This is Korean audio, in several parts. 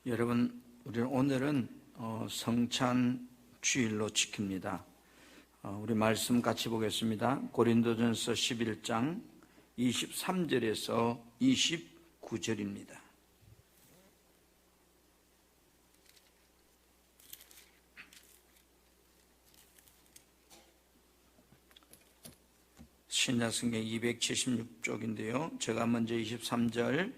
여러분, 우리는 오늘은 성찬 주일로 지킵니다. 우리 말씀 같이 보겠습니다. 고린도전서 11장 23절에서 29절입니다. 신약성경 276쪽인데요. 제가 먼저 23절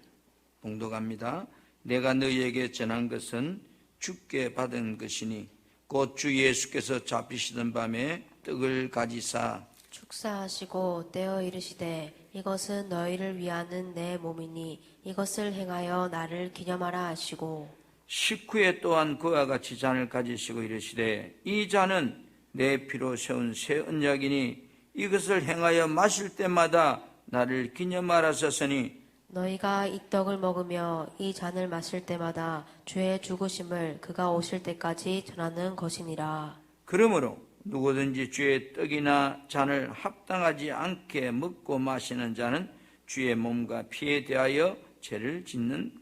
봉독합니다. 내가 너희에게 전한 것은 주께 받은 것이니 곧 주 예수께서 잡히시던 밤에 떡을 가지사 축사하시고 떼어 이르시되 이것은 너희를 위하는 내 몸이니 이것을 행하여 나를 기념하라 하시고 식후에 또한 그와 같이 잔을 가지시고 이르시되 이 잔은 내 피로 세운 새 언약이니 이것을 행하여 마실 때마다 나를 기념하라 하셨으니 너희가 이 떡을 먹으며 이 잔을 마실 때마다 주의 죽으심을 그가 오실 때까지 전하는 것이니라. 그러므로 누구든지 주의 떡이나 잔을 합당하지 않게 먹고 마시는 자는 주의 몸과 피에 대하여 죄를 짓는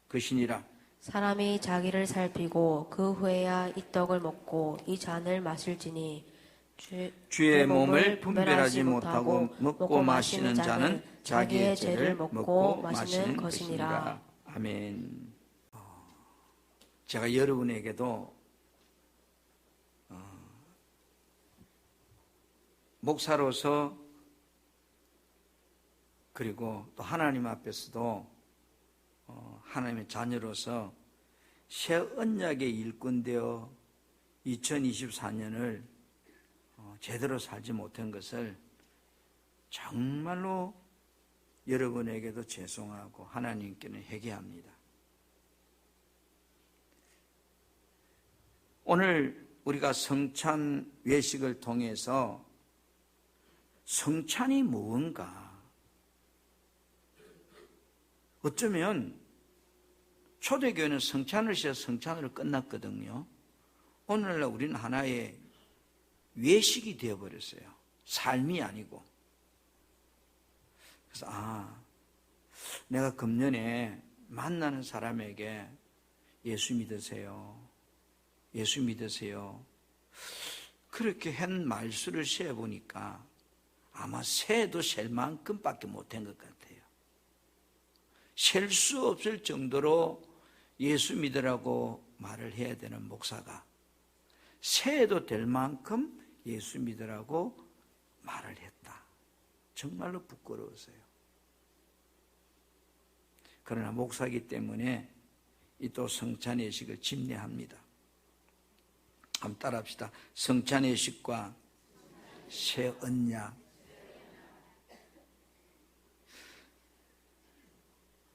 것이니라. 사람이 자기를 살피고 그 후에야 이 떡을 먹고 이 잔을 마실지니 주의 몸을 분별하지 못하고 먹고 마시는 자는 자기의 죄를 먹고 마시는 것이니라. 아멘. 제가 여러분에게도 목사로서 그리고 또 하나님 앞에서도 하나님의 자녀로서 새 언약의 일꾼 되어 2024년을 제대로 살지 못한 것을 정말로 여러분에게도 죄송하고 하나님께는 회개합니다. 오늘 우리가 성찬 외식을 통해서 성찬이 무언가, 어쩌면 초대교회는 성찬을 시켜 성찬으로 끝났거든요. 오늘날 우리는 하나의 외식이 되어버렸어요. 삶이 아니고. 그래서 내가 금년에 만나는 사람에게 예수 믿으세요. 예수 믿으세요. 그렇게 한 말수를 세어보니까 아마 세도 셀 만큼밖에 못한 것 같아요. 셀 수 없을 정도로 예수 믿으라고 말을 해야 되는 목사가 세도 될 만큼 예수 믿으라고 말을 했다. 정말로 부끄러웠어요. 그러나 목사이기 때문에 이 또 성찬 예식을 집례합니다. 한번 따라합시다. 성찬 예식과 새 언약.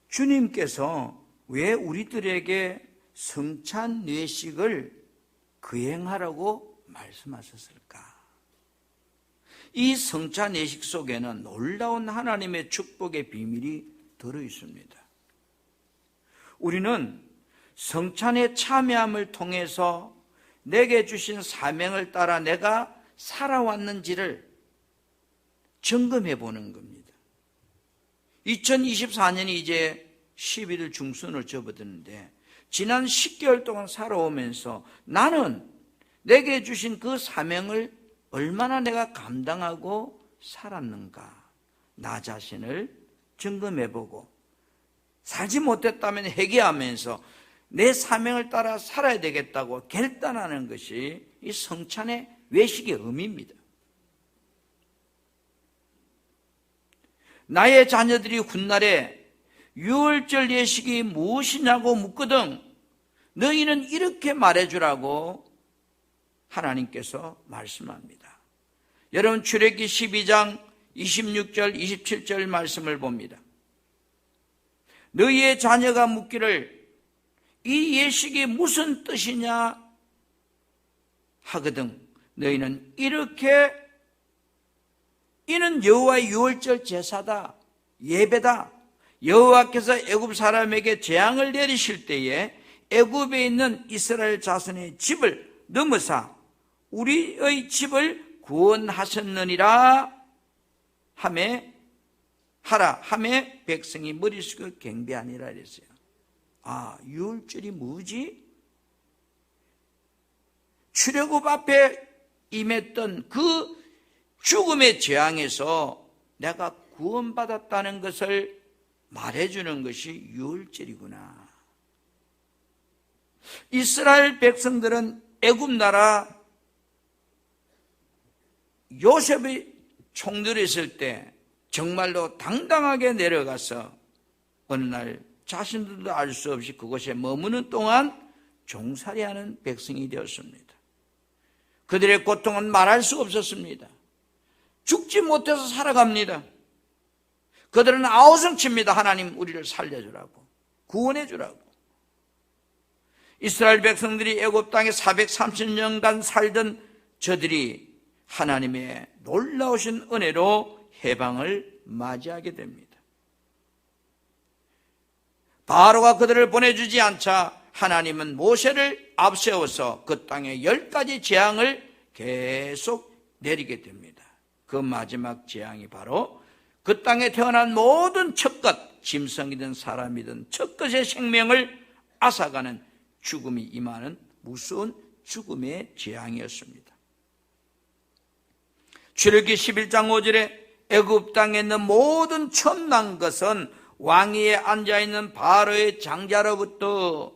주님께서 왜 우리들에게 성찬 예식을 거행하라고 말씀하셨을까? 이 성찬 예식 속에는 놀라운 하나님의 축복의 비밀이 들어있습니다. 우리는 성찬에 참여함을 통해서 내게 주신 사명을 따라 내가 살아왔는지를 점검해 보는 겁니다. 2024년이 이제 11일 중순을 접어드는데 지난 10개월 동안 살아오면서 나는 내게 주신 그 사명을 얼마나 내가 감당하고 살았는가, 나 자신을 점검해보고 살지 못했다면 회개하면서 내 사명을 따라 살아야 되겠다고 결단하는 것이 이 성찬의 외식의 의미입니다. 나의 자녀들이 훗날에 유월절 예식이 무엇이냐고 묻거든 너희는 이렇게 말해주라고 하나님께서 말씀합니다. 여러분, 출애굽기 12장 26절 27절 말씀을 봅니다. 너희의 자녀가 묻기를 이 예식이 무슨 뜻이냐 하거든 너희는 이렇게 이는 여호와의 유월절 제사다, 예배다. 여호와께서 애굽 사람에게 재앙을 내리실 때에 애굽에 있는 이스라엘 자손의 집을 넘어사 우리의 집을 구원하셨느니라 하매 백성이 머리 숙여 경배하니라 그랬어요. 아, 유월절이 뭐지? 출애굽 앞에 임했던 그 죽음의 재앙에서 내가 구원받았다는 것을 말해주는 것이 유월절이구나. 이스라엘 백성들은 애굽 나라 요셉이 총들었을 때 정말로 당당하게 내려가서 어느 날 자신들도 알 수 없이 그곳에 머무는 동안 종살이하는 백성이 되었습니다. 그들의 고통은 말할 수 없었습니다. 죽지 못해서 살아갑니다. 그들은 아우성칩니다. 하나님 우리를 살려주라고, 구원해 주라고. 이스라엘 백성들이 애굽 땅에 430년간 살던 저들이 하나님의 놀라우신 은혜로 해방을 맞이하게 됩니다. 바로가 그들을 보내주지 않자 하나님은 모세를 앞세워서 그 땅에 10가지 재앙을 계속 내리게 됩니다. 그 마지막 재앙이 바로 그 땅에 태어난 모든 첫것, 짐승이든 사람이든 첫것의 생명을 앗아가는 죽음이 임하는 무서운 죽음의 재앙이었습니다. 출애굽기 11장 5절에 애굽 땅에 있는 모든 처음 난 것은 왕위에 앉아있는 바로의 장자로부터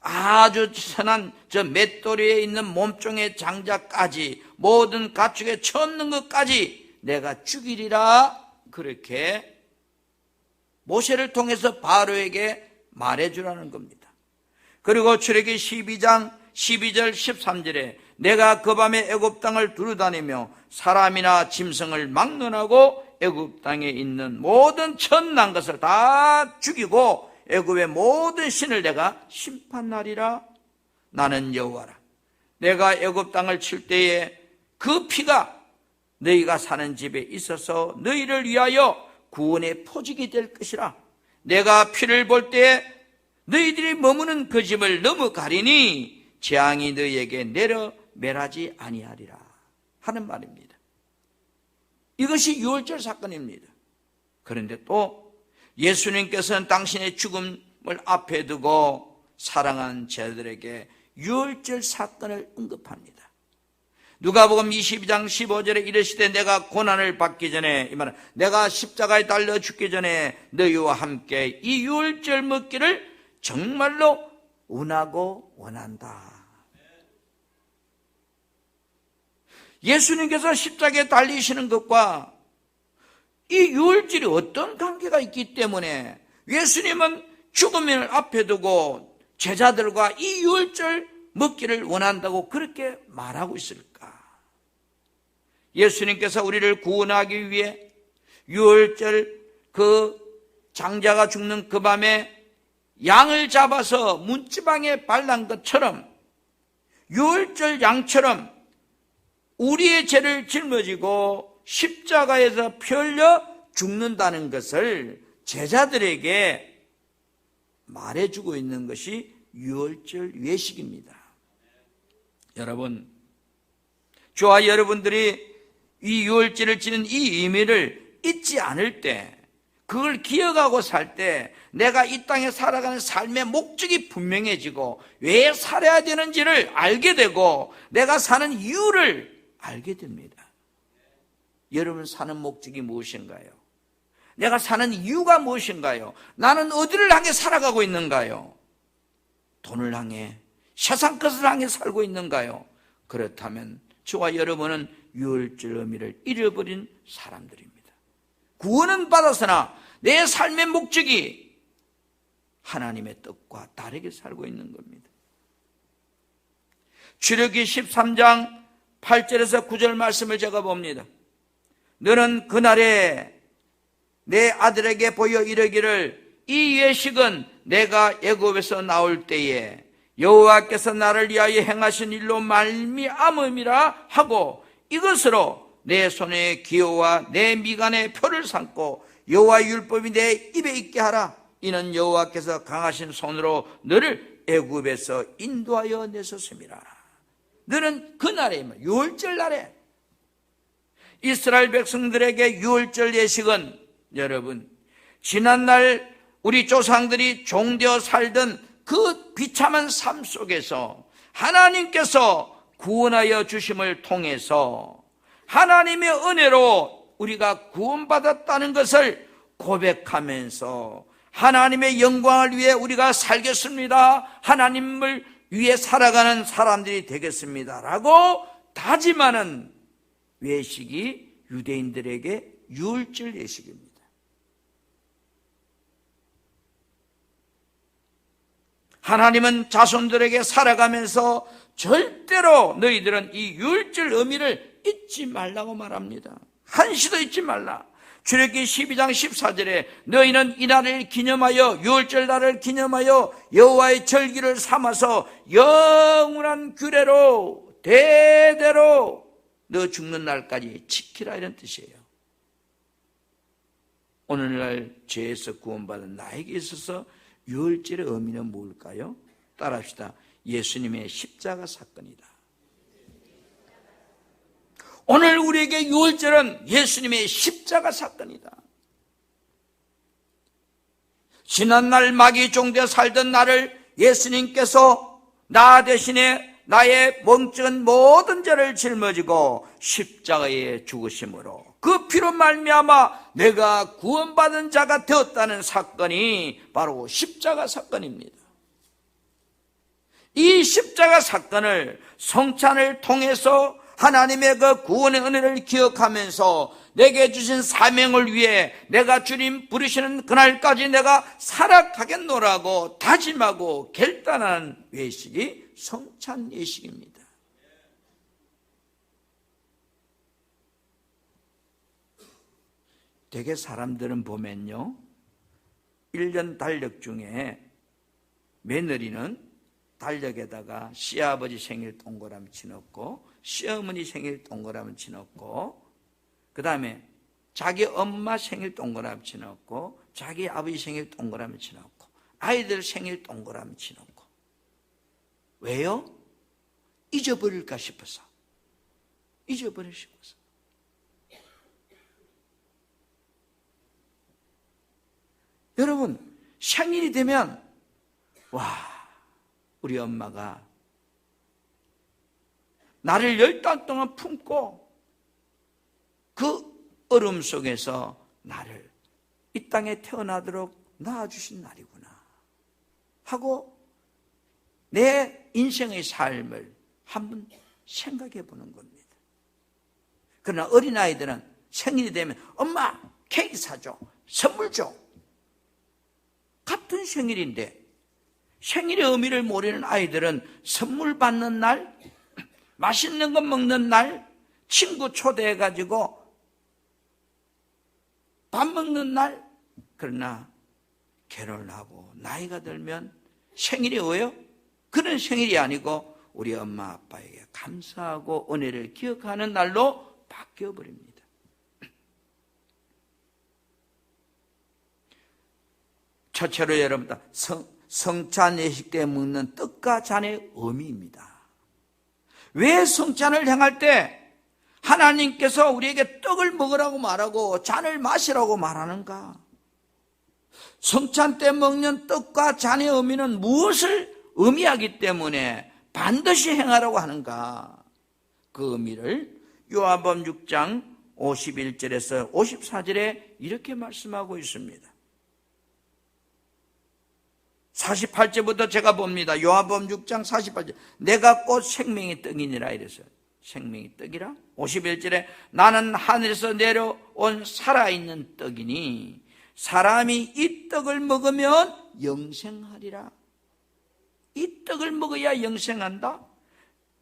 아주 선한 저 맷돌이에 있는 몸종의 장자까지 모든 가축에 처음 난 것까지 내가 죽이리라, 그렇게 모세를 통해서 바로에게 말해주라는 겁니다. 그리고 출애굽기 12장 12절 13절에 내가 그 밤에 애굽 땅을 두루다니며 사람이나 짐승을 막론하고 애굽 땅에 있는 모든 첫난 것을 다 죽이고 애굽의 모든 신을 내가 심판하리라. 나는 여호와라. 내가 애굽 땅을 칠 때에 그 피가 너희가 사는 집에 있어서 너희를 위하여 구원의 포직이 될 것이라. 내가 피를 볼 때에 너희들이 머무는 그 집을 넘어가리니 재앙이 너희에게 내려 멸하지 아니하리라 하는 말입니다. 이것이 유월절 사건입니다. 그런데 또 예수님께서는 당신의 죽음을 앞에 두고 사랑하는 제자들에게 유월절 사건을 언급합니다. 누가복음 22장 15절에 이르시되 내가 고난을 받기 전에, 이 말은 내가 십자가에 달려 죽기 전에 너희와 함께 이 유월절 먹기를 정말로 원하고 원한다. 예수님께서 십자가에 달리시는 것과 이 유월절이 어떤 관계가 있기 때문에 예수님은 죽음을 앞에 두고 제자들과 이 유월절 먹기를 원한다고 그렇게 말하고 있을까? 예수님께서 우리를 구원하기 위해 유월절 그 장자가 죽는 그 밤에 양을 잡아서 문지방에 발란 것처럼 유월절 양처럼 우리의 죄를 짊어지고 십자가에서 피 흘려 죽는다는 것을 제자들에게 말해주고 있는 것이 유월절 외식입니다. 여러분, 저와 여러분들이 이 유월절을 지는 이 의미를 잊지 않을 때, 그걸 기억하고 살 때 내가 이 땅에 살아가는 삶의 목적이 분명해지고 왜 살아야 되는지를 알게 되고 내가 사는 이유를 알게 됩니다. 여러분 사는 목적이 무엇인가요? 내가 사는 이유가 무엇인가요? 나는 어디를 향해 살아가고 있는가요? 돈을 향해, 세상 것을 향해 살고 있는가요? 그렇다면 저와 여러분은 유월절 의미를 잃어버린 사람들입니다. 구원은 받았으나 내 삶의 목적이 하나님의 뜻과 다르게 살고 있는 겁니다. 출애굽기 13장 8절에서 9절 말씀을 제가 봅니다. 너는 그날에 내 아들에게 보여 이르기를 이 예식은 내가 애굽에서 나올 때에 여호와께서 나를 위하여 행하신 일로 말미암음이라 하고 이것으로 내 손에 기호와 내 미간에 표를 삼고 여호와의 율법이 내 입에 있게 하라. 이는 여호와께서 강하신 손으로 너를 애굽에서 인도하여 내셨음이라. 너는 그날에, 유월절 날에 이스라엘 백성들에게 유월절 예식은 여러분 지난날 우리 조상들이 종되어 살던 그 비참한 삶 속에서 하나님께서 구원하여 주심을 통해서 하나님의 은혜로 우리가 구원받았다는 것을 고백하면서 하나님의 영광을 위해 우리가 살겠습니다, 하나님을 위해 살아가는 사람들이 되겠습니다 라고 다짐하는 외식이 유대인들에게 유월절 예식입니다. 하나님은 자손들에게 살아가면서 절대로 너희들은 이 유월절 의미를 잊지 말라고 말합니다. 한시도 잊지 말라. 출애굽기 12장 14절에 너희는 이 날을 기념하여 유월절 날을 기념하여 여호와의 절기를 삼아서 영원한 규례로 대대로 너 죽는 날까지 지키라, 이런 뜻이에요. 오늘날 죄에서 구원받은 나에게 있어서 유월절의 의미는 뭘까요? 따라합시다. 예수님의 십자가 사건이다. 오늘 우리에게 유월절은 예수님의 십자가 사건이다. 지난날 마귀 종되어 살던 나를 예수님께서 나 대신에 나의 멍청한 모든 죄를 짊어지고 십자가에 죽으심으로 그 피로 말미암아 내가 구원받은 자가 되었다는 사건이 바로 십자가 사건입니다. 이 십자가 사건을 성찬을 통해서 하나님의 그 구원의 은혜를 기억하면서 내게 주신 사명을 위해 내가 주님 부르시는 그날까지 내가 살아가겠노라고 다짐하고 결단한 외식이 성찬 예식입니다. 되게 사람들은 보면요, 1년 달력 중에 며느리는 달력에다가 시아버지 생일 동그라미 쳐놓고 시어머니 생일 동그라미 쳐놓고 그 다음에 자기 엄마 생일 동그라미 쳐놓고 자기 아버지 생일 동그라미 쳐놓고 아이들 생일 동그라미 쳐놓고. 왜요? 잊어버릴까 싶어서. 잊어버리고 싶어서. 여러분, 생일이 되면 와, 우리 엄마가 나를 10달 동안 품고 그 얼음 속에서 나를 이 땅에 태어나도록 낳아주신 날이구나 하고 내 인생의 삶을 한번 생각해 보는 겁니다. 그러나 어린아이들은 생일이 되면 엄마 케이크 사줘, 선물 줘. 같은 생일인데 생일의 의미를 모르는 아이들은 선물 받는 날, 맛있는 거 먹는 날, 친구 초대해가지고 밥 먹는 날. 그러나 결혼을 하고 나이가 들면 생일이 왜요? 그런 생일이 아니고 우리 엄마 아빠에게 감사하고 은혜를 기억하는 날로 바뀌어버립니다. 첫째로 여러분, 성찬 예식 때 먹는 떡과 잔의 의미입니다. 왜 성찬을 행할 때 하나님께서 우리에게 떡을 먹으라고 말하고 잔을 마시라고 말하는가? 성찬 때 먹는 떡과 잔의 의미는 무엇을 의미하기 때문에 반드시 행하라고 하는가? 그 의미를 요한복음 6장 51절에서 54절에 이렇게 말씀하고 있습니다. 48절부터 제가 봅니다. 요한복음 6장 48절. 내가 곧 생명의 떡이니라 이랬어요. 생명의 떡이라. 51절에 나는 하늘에서 내려온 살아있는 떡이니 사람이 이 떡을 먹으면 영생하리라. 이 떡을 먹어야 영생한다.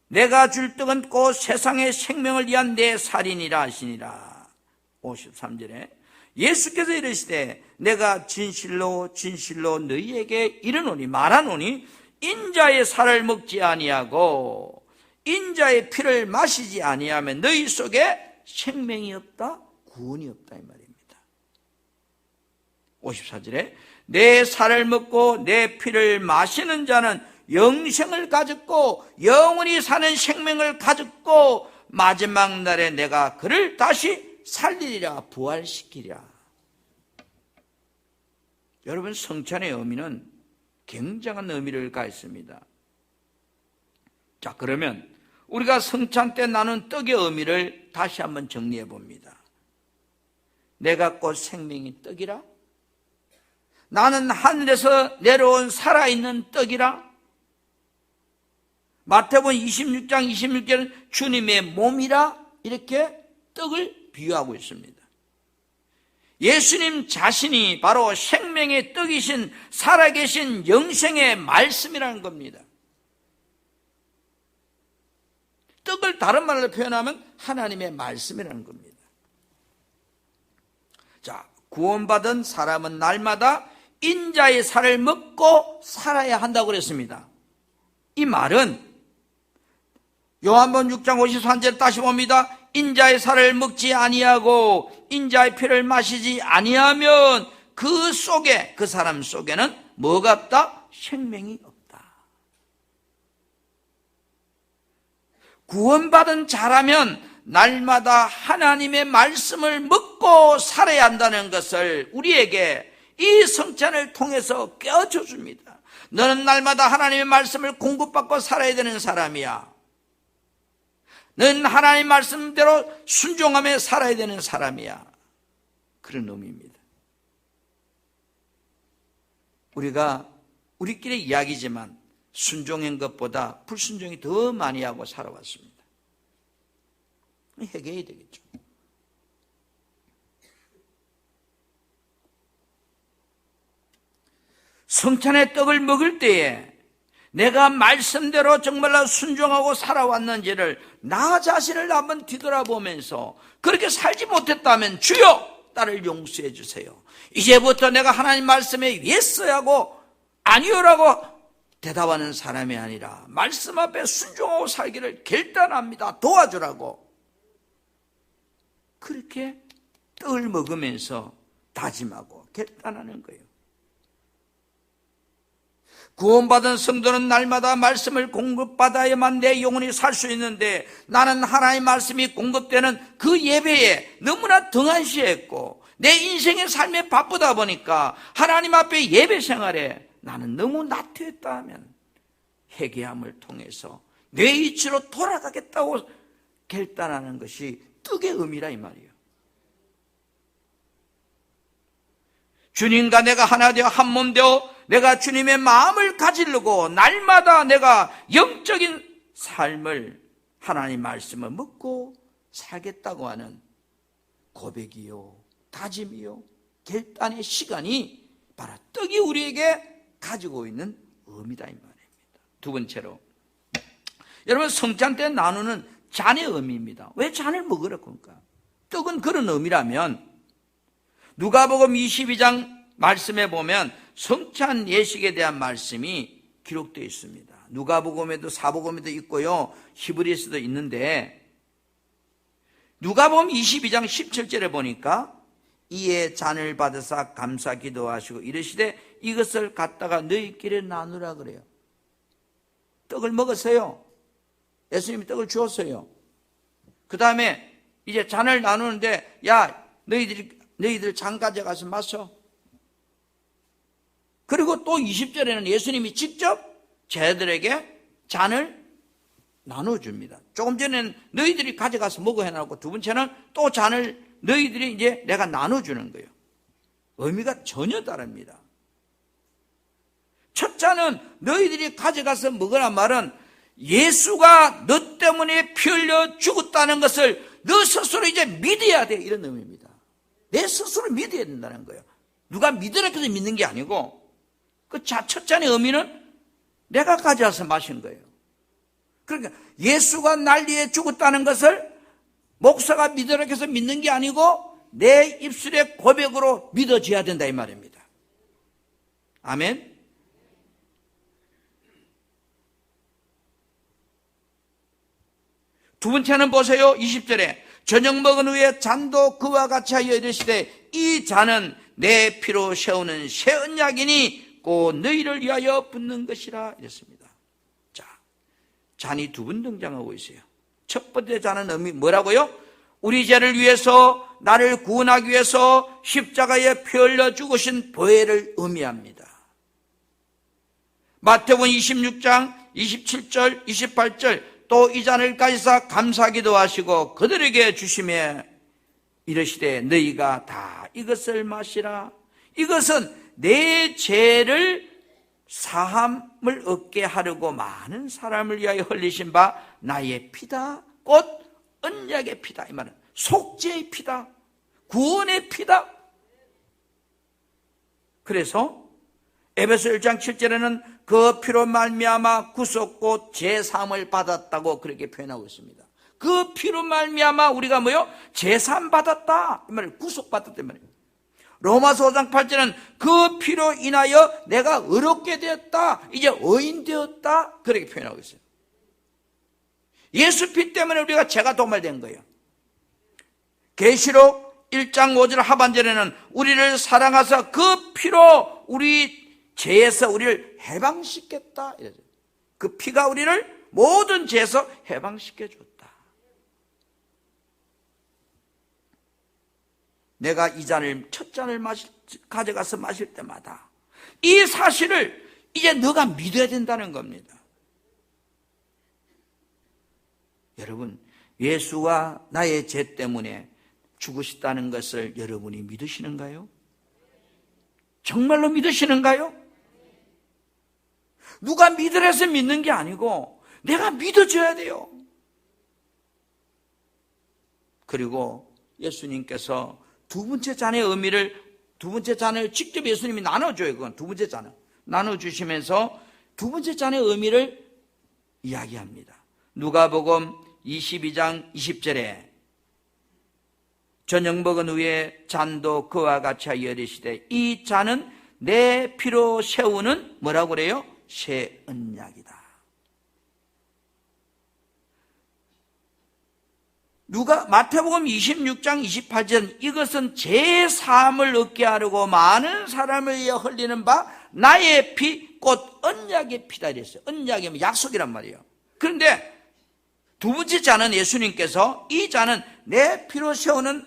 내가 줄 떡은 곧 세상의 생명을 위한 내 살이니라 하시니라. 53절에 예수께서 이르시되 내가 진실로 진실로 너희에게 이르노니 말하노니 인자의 살을 먹지 아니하고 인자의 피를 마시지 아니하면 너희 속에 생명이 없다, 구원이 없다 이 말입니다. 54절에 내 살을 먹고 내 피를 마시는 자는 영생을 가졌고 영원히 사는 생명을 가졌고 마지막 날에 내가 그를 다시 살리리라, 부활시키리라. 여러분, 성찬의 의미는 굉장한 의미를 가했습니다. 자, 그러면 우리가 성찬 때 나눈 떡의 의미를 다시 한번 정리해 봅니다. 내가 곧 생명의 떡이라? 나는 하늘에서 내려온 살아있는 떡이라? 마태복음 26장 26절은 주님의 몸이라 이렇게 떡을 비유하고 있습니다. 예수님 자신이 바로 생명의 떡이신 살아계신 영생의 말씀이라는 겁니다. 떡을 다른 말로 표현하면 하나님의 말씀이라는 겁니다. 자, 구원받은 사람은 날마다 인자의 살을 먹고 살아야 한다고 그랬습니다. 이 말은 요한복음 6장 53절 다시 봅니다. 인자의 살을 먹지 아니하고 인자의 피를 마시지 아니하면 그 속에, 그 사람 속에는 뭐가 없다? 생명이 없다. 구원받은 자라면 날마다 하나님의 말씀을 먹고 살아야 한다는 것을 우리에게 이 성찬을 통해서 깨워줘 줍니다. 너는 날마다 하나님의 말씀을 공급받고 살아야 되는 사람이야. 너는 하나님 말씀대로 순종하며 살아야 되는 사람이야. 그런 의미입니다. 우리가 우리끼리 이야기지만 순종한 것보다 불순종이 더 많이 하고 살아왔습니다. 해결해야 되겠죠. 성찬의 떡을 먹을 때에 내가 말씀대로 정말로 순종하고 살아왔는지를 나 자신을 한번 뒤돌아보면서 그렇게 살지 못했다면 주여 나를 용서해 주세요. 이제부터 내가 하나님 말씀에 예스하고 아니요라고 대답하는 사람이 아니라 말씀 앞에 순종하고 살기를 결단합니다. 도와주라고. 그렇게 떡을 먹으면서 다짐하고 결단하는 거예요. 구원받은 성도는 날마다 말씀을 공급받아야만 내 영혼이 살 수 있는데 나는 하나님의 말씀이 공급되는 그 예배에 너무나 등한시했고 내 인생의 삶에 바쁘다 보니까 하나님 앞에 예배 생활에 나는 너무 나태했다 하면 회개함을 통해서 내 이치로 돌아가겠다고 결단하는 것이 떡의 의미라 이 말이에요. 주님과 내가 하나 되어 한 몸 되어 내가 주님의 마음을 가지려고 날마다 내가 영적인 삶을 하나님 말씀을 먹고 살겠다고 하는 고백이요, 다짐이요, 결단의 시간이 바로 떡이 우리에게 가지고 있는 의미다 이 말입니다. 두 번째로 여러분 성찬 때 나누는 잔의 의미입니다. 왜 잔을 먹으라고 할까? 떡은 그런 의미라면 누가복음 22장 말씀에 보면 성찬 예식에 대한 말씀이 기록되어 있습니다. 누가복음에도 사복음에도 있고요, 히브리서도 있는데 누가복음 22장 17절에 보니까 이에 잔을 받으사 감사 기도하시고 이르시되 이것을 갖다가 너희끼리 나누라 그래요. 떡을 먹었어요. 예수님이 떡을 주었어요. 그 다음에 이제 잔을 나누는데 야 너희들 잔 가져가서 마셔. 그리고 또 20절에는 예수님이 직접 제자들에게 잔을 나눠줍니다. 조금 전에는 너희들이 가져가서 먹어 해놓고 두 번째는 또 잔을 너희들이 이제 내가 나눠주는 거예요. 의미가 전혀 다릅니다. 첫 잔은 너희들이 가져가서 먹으란 말은 예수가 너 때문에 피 흘려 죽었다는 것을 너 스스로 이제 믿어야 돼 이런 의미입니다. 내 스스로 믿어야 된다는 거예요. 누가 믿으라 해서 믿는 게 아니고 그 첫 잔의 의미는 내가 가져와서 마신 거예요. 그러니까 예수가 날 위해 죽었다는 것을 목사가 믿으라 해서 믿는 게 아니고 내 입술의 고백으로 믿어져야 된다 이 말입니다. 아멘. 두 번째는 보세요. 20절에 저녁 먹은 후에 잔도 그와 같이 하여 이르시되 이 잔은 내 피로 세우는 새 언약이니 곧 너희를 위하여 붓는 것이라 이랬습니다. 자, 잔이 두 번 등장하고 있어요. 첫 번째 잔은 의미 뭐라고요? 우리 죄를 위해서 나를 구원하기 위해서 십자가에 피 흘려 죽으신 보혜를 의미합니다. 마태복음 26장 27절 28절 또 이 잔을 가지사 감사기도 하시고 그들에게 주시며 이르시되 너희가 다 이것을 마시라. 이것은 내 죄를 사함을 얻게 하려고 많은 사람을 위하여 흘리신 바 나의 피다. 곧 언약의 피다. 이 말은 속죄의 피다. 구원의 피다. 그래서 에베소 1장 7절에는 그 피로 말미암아 구속고 제사함을 받았다고 그렇게 표현하고 있습니다. 그 피로 말미암아 우리가 뭐요? 제사함 받았다. 이 말을 구속받았다. 이 말이에요. 로마서 5장 8절은 그 피로 인하여 내가 의롭게 되었다. 이제 의인 되었다. 그렇게 표현하고 있어요. 예수 피 때문에 우리가 죄가 도말된 거예요. 계시록 1장 5절 하반절에는 우리를 사랑하사 그 피로 우리 죄에서 우리를 해방시켰다. 그 피가 우리를 모든 죄에서 해방시켜줬다. 내가 이 잔을 첫 잔을 가져가서 마실 때마다 이 사실을 이제 너가 믿어야 된다는 겁니다. 여러분, 예수가 나의 죄 때문에 죽으셨다는 것을 여러분이 믿으시는가요? 정말로 믿으시는가요? 누가 믿으래서 믿는 게 아니고 내가 믿어줘야 돼요. 그리고 예수님께서 두 번째 잔의 의미를, 두 번째 잔을 직접 예수님이 나눠줘요. 그건 두 번째 잔을 나눠주시면서 두 번째 잔의 의미를 이야기합니다. 누가복음 22장 20절에 저녁 먹은 후에 잔도 그와 같이 하여 이르시되 이 잔은 내 피로 세우는 뭐라고 그래요? 새 언약이다. 마태복음 26장 28절 이것은 제 사함을 얻게 하려고 많은 사람을 위해 흘리는 바 나의 피 곧 언약의 피다 이랬어요. 언약이면 약속이란 말이에요. 그런데 두 번째 잔은 예수님께서 이 잔은 내 피로 세우는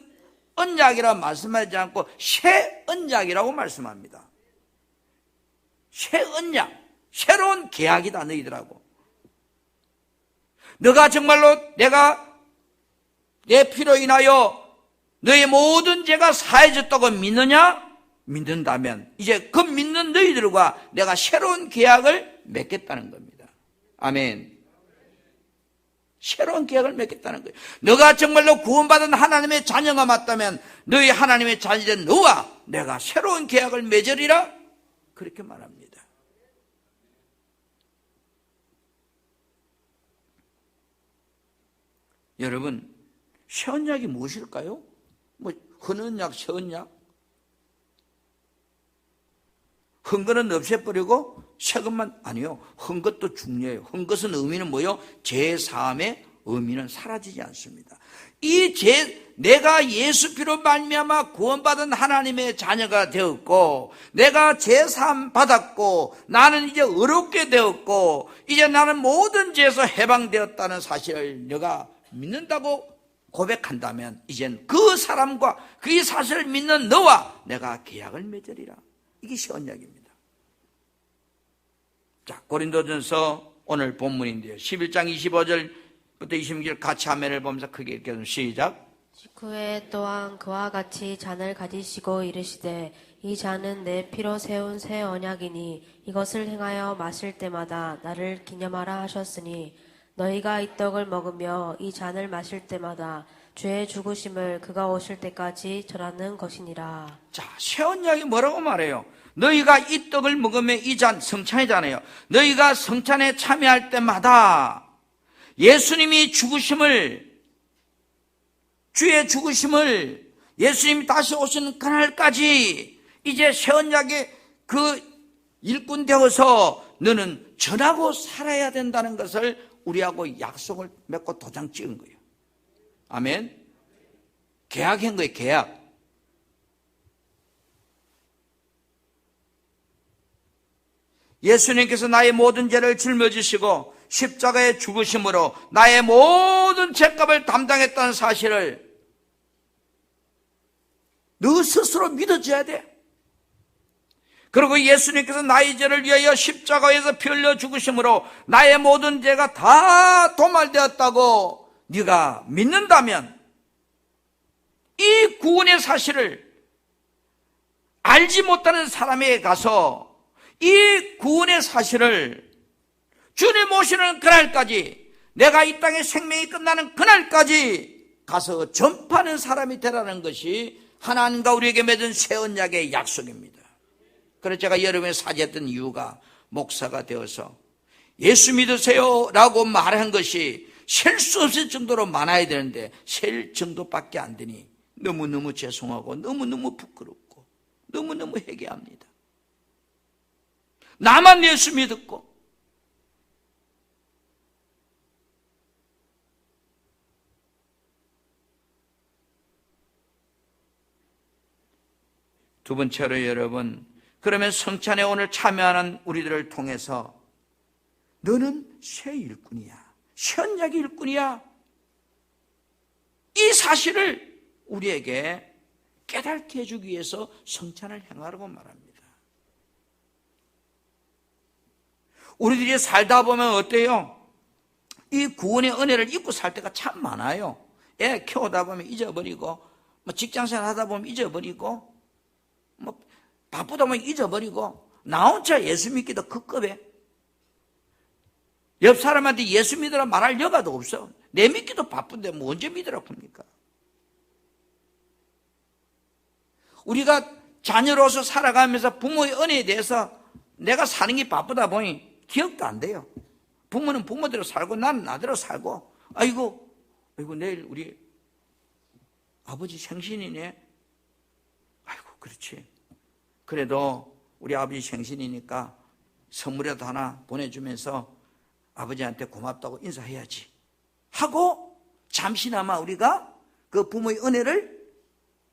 언약이라고 말씀하지 않고 새 언약이라고 말씀합니다. 새 언약, 새로운 계약이다 너희들하고. 너가 정말로 내가 내 피로 인하여 너의 모든 죄가 사해졌다고 믿느냐? 믿는다면 이제 그 믿는 너희들과 내가 새로운 계약을 맺겠다는 겁니다. 아멘. 새로운 계약을 맺겠다는 거예요. 너가 정말로 구원받은 하나님의 자녀가 맞다면 너희 하나님의 자녀된 너와 내가 새로운 계약을 맺으리라 그렇게 말합니다. 여러분, 새 언약이 무엇일까요? 뭐 헌 언약, 새 언약? 헌 것은 없애버리고 새 것만 아니요. 헌 것도 중요해요. 헌 것은 의미는 뭐요? 제사함의 의미는 사라지지 않습니다. 내가 예수 피로 말미암아 구원받은 하나님의 자녀가 되었고 내가 제사함 받았고 나는 이제 의롭게 되었고 이제 나는 모든 죄에서 해방되었다는 사실을 너가 믿는다고 고백한다면 이젠 그 사람과 그 사실을 믿는 너와 내가 계약을 맺으리라. 이게 새 언약입니다. 자, 고린도전서 오늘 본문인데요. 11장 25절부터 26절 같이 화면을 보면서 크게 읽겠습니다. 시작. 직후에 또한 그와 같이 잔을 가지시고 이르시되 이 잔은 내 피로 세운 새 언약이니 이것을 행하여 마실 때마다 나를 기념하라 하셨으니 너희가 이 떡을 먹으며 이 잔을 마실 때마다 주의 죽으심을 그가 오실 때까지 전하는 것이니라. 자, 새 언약이 뭐라고 말해요? 너희가 이 떡을 먹으며 이 잔, 성찬이잖아요. 너희가 성찬에 참여할 때마다 예수님이 죽으심을, 주의 죽으심을 예수님이 다시 오시는 그날까지 이제 새 언약의 그 일꾼 되어서 너는 전하고 살아야 된다는 것을 우리하고 약속을 맺고 도장 찍은 거예요. 아멘. 계약한 거예요. 계약. 예수님께서 나의 모든 죄를 짊어지시고 십자가에 죽으심으로 나의 모든 죄값을 담당했다는 사실을 너 스스로 믿어줘야 돼. 그리고 예수님께서 나의 죄를 위하여 십자가에서 피 흘려 죽으심으로 나의 모든 죄가 다 도말되었다고 네가 믿는다면 이 구원의 사실을 알지 못하는 사람에게 가서 이 구원의 사실을 주님 오시는 그날까지, 내가 이 땅의 생명이 끝나는 그날까지 가서 전파하는 사람이 되라는 것이 하나님과 우리에게 맺은 새 언약의 약속입니다. 그래서 제가 여러분에 사죄했던 이유가, 목사가 되어서 예수 믿으세요 라고 말한 것이 셀 수 없을 정도로 많아야 되는데 셀 정도밖에 안 되니 너무너무 죄송하고 너무너무 부끄럽고 너무너무 회개합니다. 나만 예수 믿었고, 두 번째로 여러분, 그러면 성찬에 오늘 참여하는 우리들을 통해서 너는 새 일꾼이야, 새 언약의 일꾼이야, 이 사실을 우리에게 깨닫게 해주기 위해서 성찬을 행하라고 말합니다. 우리들이 살다 보면 어때요? 이 구원의 은혜를 잊고 살 때가 참 많아요. 애 키우다 보면 잊어버리고, 직장생활 하다 보면 잊어버리고, 바쁘다 보면 잊어버리고, 나 혼자 예수 믿기도 급급해. 옆 사람한테 예수 믿으라 말할 여가도 없어. 내 믿기도 바쁜데 뭐 언제 믿으라고 합니까? 우리가 자녀로서 살아가면서 부모의 은혜에 대해서 내가 사는 게 바쁘다 보니 기억도 안 돼요. 부모는 부모대로 살고 나는 나대로 살고, 아이고 내일 우리 아버지 생신이네. 아이고 그렇지. 그래도 우리 아버지 생신이니까 선물이라도 하나 보내주면서 아버지한테 고맙다고 인사해야지 하고 잠시나마 우리가 그 부모의 은혜를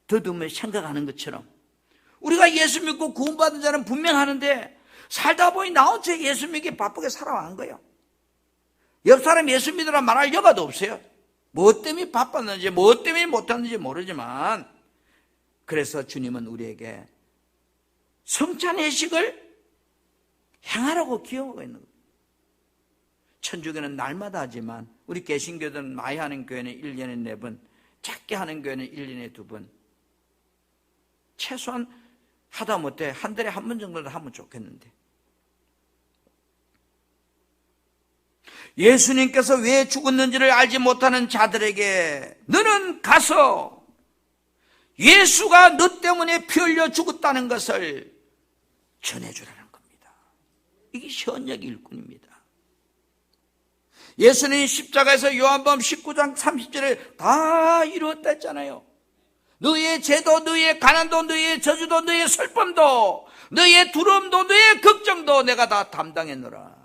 더듬으며 생각하는 것처럼, 우리가 예수 믿고 구원받은 자는 분명하는데 살다 보니 나 혼자 예수 믿기 바쁘게 살아간 거예요. 옆 사람 예수 믿으라 말할 여가도 없어요. 뭐 때문에 바빴는지 뭐 때문에 못했는지 모르지만, 그래서 주님은 우리에게 성찬 예식을 행하라고 기억하고 있는 거예요. 천주교는 날마다 하지만 우리 개신교들은 많이 하는 교회는 1년에 4번, 작게 하는 교회는 1년에 2번, 최소한 하다못해 한 달에 한 번 정도는 하면 좋겠는데, 예수님께서 왜 죽었는지를 알지 못하는 자들에게 너는 가서 예수가 너 때문에 피 흘려 죽었다는 것을 전해주라는 겁니다. 이게 언약의 일꾼입니다. 예수님이 십자가에서 요한복음 19장 30절에 다 이루었다 했잖아요. 너의 죄도, 너의 가난도, 너의 저주도, 너의 슬픔도, 너의 두려움도, 너의 걱정도 내가 다 담당했노라.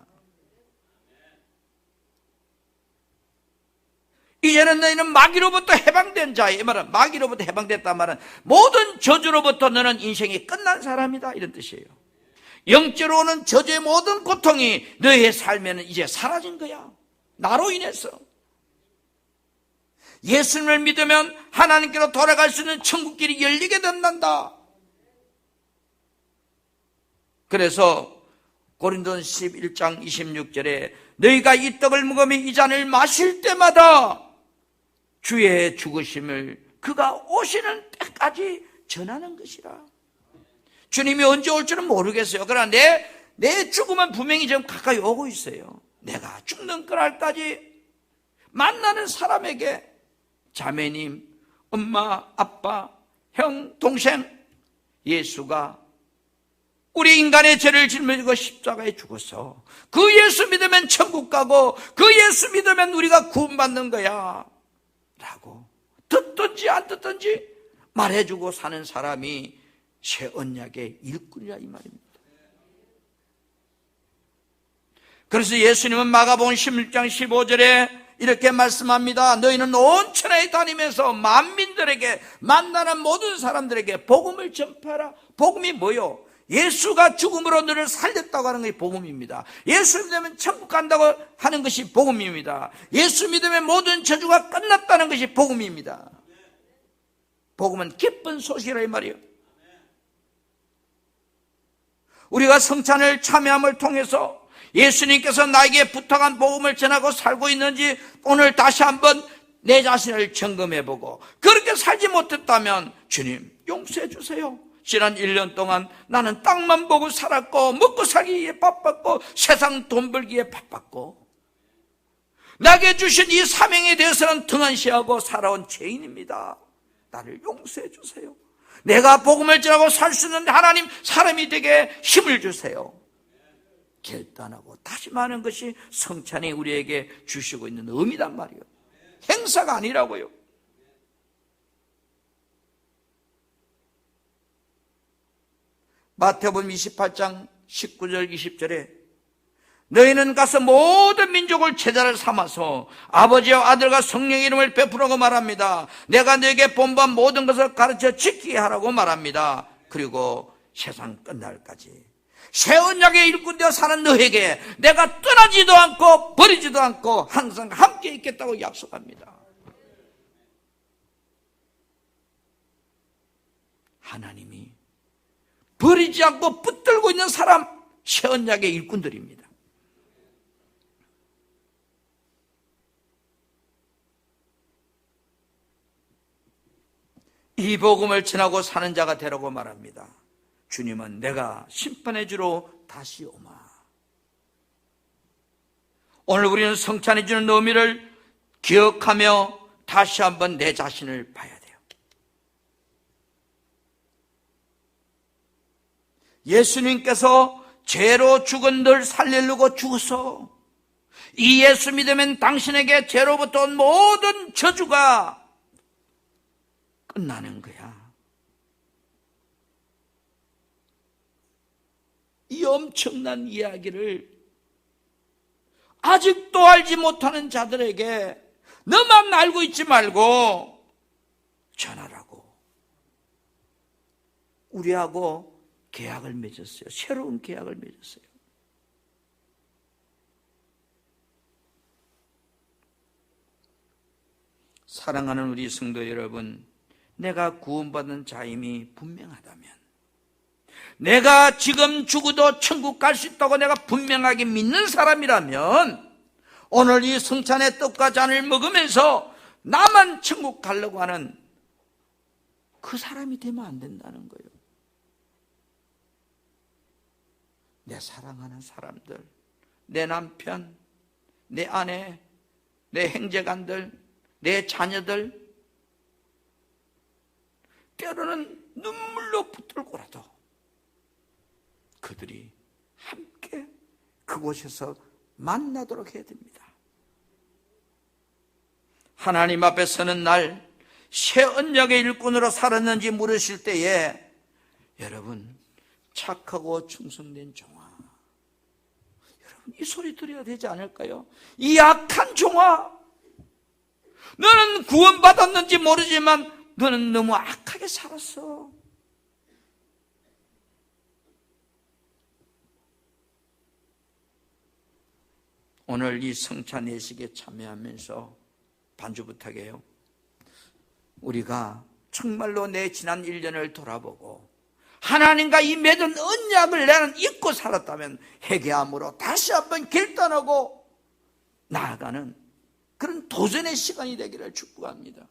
이제는 너희는 마귀로부터 해방된 자야. 이 말은 마귀로부터 해방됐단 말은 모든 저주로부터 너는 인생이 끝난 사람이다, 이런 뜻이에요. 영적으로 오는 저주의 모든 고통이 너의 삶에는 이제 사라진 거야, 나로 인해서. 예수님을 믿으면 하나님께로 돌아갈 수 있는 천국길이 열리게 된단다. 그래서 고린도전 11장 26절에 너희가 이 떡을 먹으며 이 잔을 마실 때마다 주의 죽으심을 그가 오시는 때까지 전하는 것이라. 주님이 언제 올지는 모르겠어요. 그러나 내 죽음은 분명히 지금 가까이 오고 있어요. 내가 죽는 그날까지 만나는 사람에게 자매님, 엄마, 아빠, 형, 동생, 예수가 우리 인간의 죄를 짊어지고 십자가에 죽었어. 그 예수 믿으면 천국 가고 그 예수 믿으면 우리가 구원받는 거야 라고 듣든지 안 듣든지 말해주고 사는 사람이 새 언약의 일꾼이라 이 말입니다. 그래서 예수님은 마가복음 16장 15절에 이렇게 말씀합니다. 너희는 온 천하에 다니면서 만민들에게, 만나는 모든 사람들에게 복음을 전파하라. 복음이 뭐요? 예수가 죽음으로 너를 살렸다고 하는 것이 복음입니다. 예수 믿으면 천국 간다고 하는 것이 복음입니다. 예수 믿으면 모든 저주가 끝났다는 것이 복음입니다. 복음은 기쁜 소식이라 이 말이에요. 우리가 성찬을 참여함을 통해서 예수님께서 나에게 부탁한 복음을 전하고 살고 있는지 오늘 다시 한번 내 자신을 점검해보고, 그렇게 살지 못했다면 주님 용서해 주세요. 지난 1년 동안 나는 땅만 보고 살았고, 먹고 살기에 바빴고, 세상 돈 벌기에 바빴고, 나에게 주신 이 사명에 대해서는 등한시하고 살아온 죄인입니다. 나를 용서해 주세요. 내가 복음을 전하고 살 수 있는 하나님 사람이 되게 힘을 주세요. 결단하고 다짐하는 것이 성찬이 우리에게 주시고 있는 의미란 말이에요. 행사가 아니라고요. 마태복음 28장 19절 20절에 너희는 가서 모든 민족을 제자를 삼아서 아버지와 아들과 성령의 이름을 베푸라고 말합니다. 내가 너에게 본반 모든 것을 가르쳐 지키게 하라고 말합니다. 그리고 세상 끝날까지 새 언약의 일꾼되어 사는 너에게 내가 떠나지도 않고 버리지도 않고 항상 함께 있겠다고 약속합니다. 하나님이 버리지 않고 붙들고 있는 사람, 새 언약의 일꾼들입니다. 이 복음을 전하고 사는 자가 되라고 말합니다. 주님은 내가 심판의 주로 다시 오마. 오늘 우리는 성찬이 주는 의미를 기억하며 다시 한번 내 자신을 봐야 돼요. 예수님께서 죄로 죽은 널 살리려고 죽어서 이 예수 믿으면 당신에게 죄로부터 온 모든 저주가 끝나는 거야. 이 엄청난 이야기를 아직도 알지 못하는 자들에게 너만 알고 있지 말고 전하라고 우리하고 계약을 맺었어요. 새로운 계약을 맺었어요. 사랑하는 우리 성도 여러분, 내가 구원받은 자임이 분명하다면, 내가 지금 죽어도 천국 갈 수 있다고 내가 분명하게 믿는 사람이라면 오늘 이 성찬의 떡과 잔을 먹으면서 나만 천국 가려고 하는 그 사람이 되면 안 된다는 거예요. 내 사랑하는 사람들, 내 남편, 내 아내, 내 형제간들, 내 자녀들, 때로는 눈물로 붙들고라도 그들이 함께 그곳에서 만나도록 해야 됩니다. 하나님 앞에 서는 날 새 언약의 일꾼으로 살았는지 물으실 때에 여러분, 착하고 충성된 종아, 여러분 이 소리 들어야 되지 않을까요? 이 악한 종아, 너는 구원받았는지 모르지만 너는 너무 악하게 살았어. 오늘 이 성찬 예식에 참여하면서 반주 부탁해요. 우리가 정말로 내 지난 1년을 돌아보고 하나님과 이 맺은 언약을 나는 잊고 살았다면 회개함으로 다시 한번 결단하고 나아가는 그런 도전의 시간이 되기를 축복합니다.